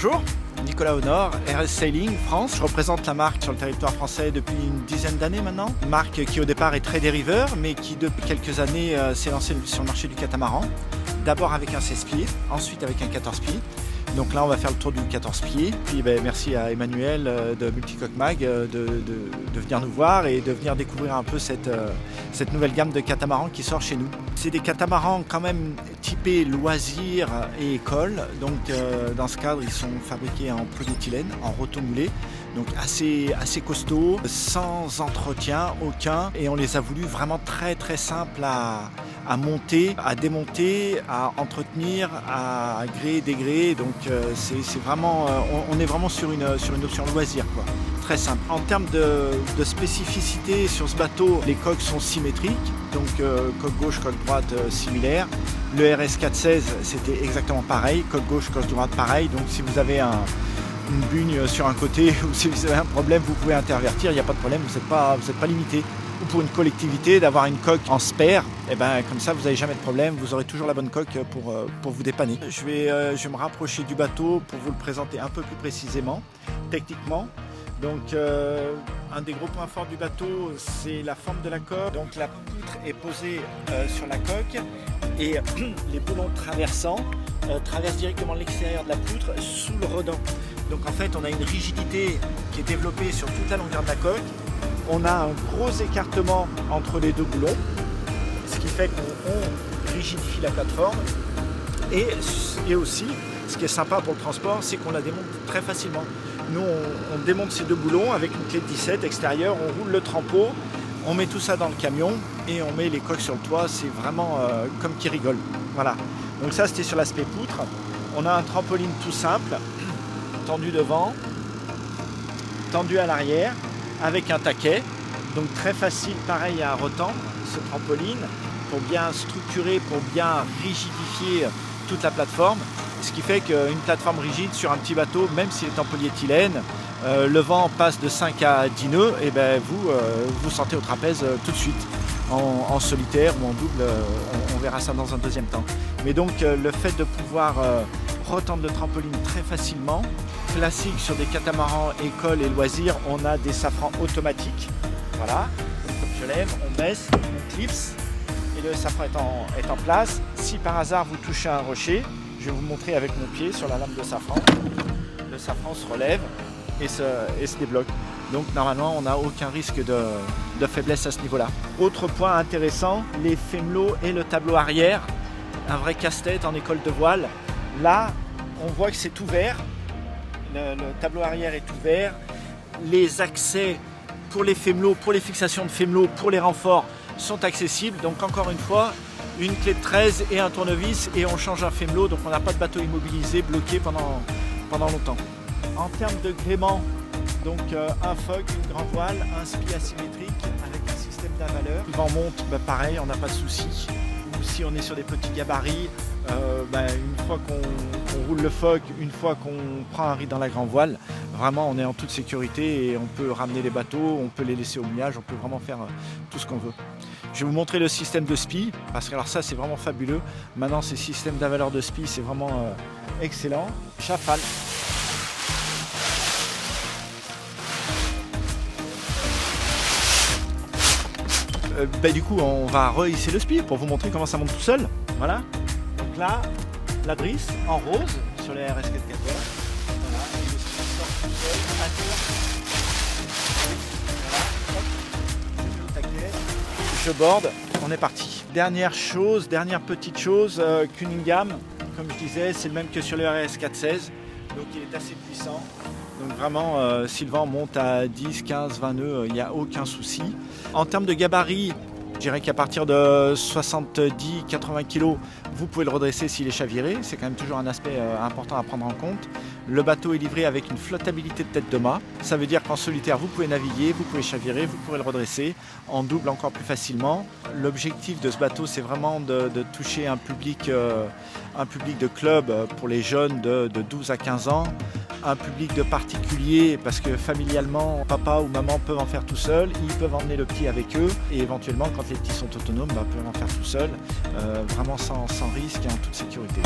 Bonjour, Nicolas Honor, RS Sailing France. Je représente la marque sur le territoire français depuis une dizaine d'années maintenant. Une marque qui au départ est très dériveur, mais qui depuis quelques années s'est lancée sur le marché du catamaran. D'abord avec un 16 pieds, ensuite avec un 14 pieds. Donc là on va faire le tour du 14 pieds. Puis merci à Emmanuel de Multicoque Mag de venir nous voir et de venir découvrir un peu cette nouvelle gamme de catamarans qui sort chez nous. C'est des catamarans quand même typés loisirs et école. Donc dans ce cadre ils sont fabriqués en polyéthylène, en rotomoulé. Donc assez costauds, sans entretien aucun. Et on les a voulu vraiment très simples à monter, à démonter, à entretenir, à gréer, dégréer. Donc c'est vraiment, on est vraiment sur une option loisir, quoi. Très simple. En termes de spécificité sur ce bateau, les coques sont symétriques, donc coque gauche, coque droite similaire. Le RS 416 c'était exactement pareil, coque gauche, coque droite pareil. Donc si vous avez une bugne sur un côté ou si vous avez un problème, vous pouvez intervertir, il n'y a pas de problème, vous n'êtes pas limité. Ou pour une collectivité, d'avoir une coque en spare, et comme ça vous n'avez jamais de problème, vous aurez toujours la bonne coque pour vous dépanner. Je vais me rapprocher du bateau pour vous le présenter un peu plus précisément, techniquement. Donc un des gros points forts du bateau, c'est la forme de la coque. Donc la poutre est posée sur la coque et les boulons traversants traversent directement l'extérieur de la poutre sous le redent. Donc en fait on a une rigidité qui est développée sur toute la longueur de la coque. On a un gros écartement entre les deux boulons, ce qui fait qu'on rigidifie la plateforme. Et aussi, ce qui est sympa pour le transport, c'est qu'on la démonte très facilement. Nous, on démonte ces deux boulons avec une clé de 17 extérieure, on roule le trempeau, on met tout ça dans le camion et on met les coques sur le toit. C'est vraiment comme qui rigole. Voilà. Donc ça, c'était sur l'aspect poutre. On a un trampoline tout simple, tendu devant, tendu à l'arrière, avec un taquet, donc très facile pareil à retendre ce trampoline pour bien structurer, pour bien rigidifier toute la plateforme, ce qui fait qu'une plateforme rigide sur un petit bateau, même s'il est en polyéthylène, le vent passe de 5 à 10 nœuds et vous sortez au trapèze tout de suite en solitaire ou en double, on verra ça dans un deuxième temps. Mais donc le fait de pouvoir retendre le trampoline très facilement, classique sur des catamarans école et loisirs, on a des safrans automatiques. Voilà, comme je lève, on baisse, on clipse et le safran est en place. Si par hasard vous touchez un rocher, je vais vous montrer avec mon pied sur la lame de safran. Le safran se relève et se débloque. Donc normalement on n'a aucun risque de faiblesse à ce niveau-là. Autre point intéressant, les fémelots et le tableau arrière. Un vrai casse-tête en école de voile. Là, on voit que c'est ouvert. Le tableau arrière est ouvert. Les accès pour les fémelots, pour les fixations de fémelots, pour les renforts sont accessibles. Donc encore une fois, une clé de 13 et un tournevis et on change un fémelot. Donc on n'a pas de bateau immobilisé, bloqué pendant longtemps. En termes de gréement, donc un fog, une grand voile, un spi asymétrique avec un système d'avaleur. Le vent monte, pareil, on n'a pas de souci. Ou si on est sur des petits gabarits, une fois qu'on roule le fog, une fois qu'on prend un riz dans la grand voile, vraiment on est en toute sécurité et on peut ramener les bateaux, on peut les laisser au mouillage, on peut vraiment faire tout ce qu'on veut. Je vais vous montrer le système de spi, parce que alors ça c'est vraiment fabuleux. Maintenant ces systèmes d'avaleur de spi c'est vraiment excellent. Chafale. Du coup on va rehisser le spi pour vous montrer comment ça monte tout seul. Voilà. Donc là, la drisse en rose sur les RS 414. Voilà. Et le spi sort tout seul à terre. Voilà. Hop. Je mets au taquet. Je borde. On est parti. Dernière petite chose, Cunningham, comme je disais, c'est le même que sur le RS 416. Donc il est assez puissant. Donc vraiment, si le vent monte à 10, 15, 20 nœuds, il n'y a aucun souci. En termes de gabarit, je dirais qu'à partir de 70-80 kg, vous pouvez le redresser s'il est chaviré. C'est quand même toujours un aspect important à prendre en compte. Le bateau est livré avec une flottabilité de tête de mât. Ça veut dire qu'en solitaire, vous pouvez naviguer, vous pouvez chavirer, vous pourrez le redresser. En double, encore plus facilement. L'objectif de ce bateau, c'est vraiment de toucher un public de club pour les jeunes de 12 à 15 ans. Un public de particuliers parce que familialement, papa ou maman peuvent en faire tout seul, ils peuvent emmener le petit avec eux et éventuellement quand les petits sont autonomes, peuvent en faire tout seul, vraiment sans risque et en toute sécurité.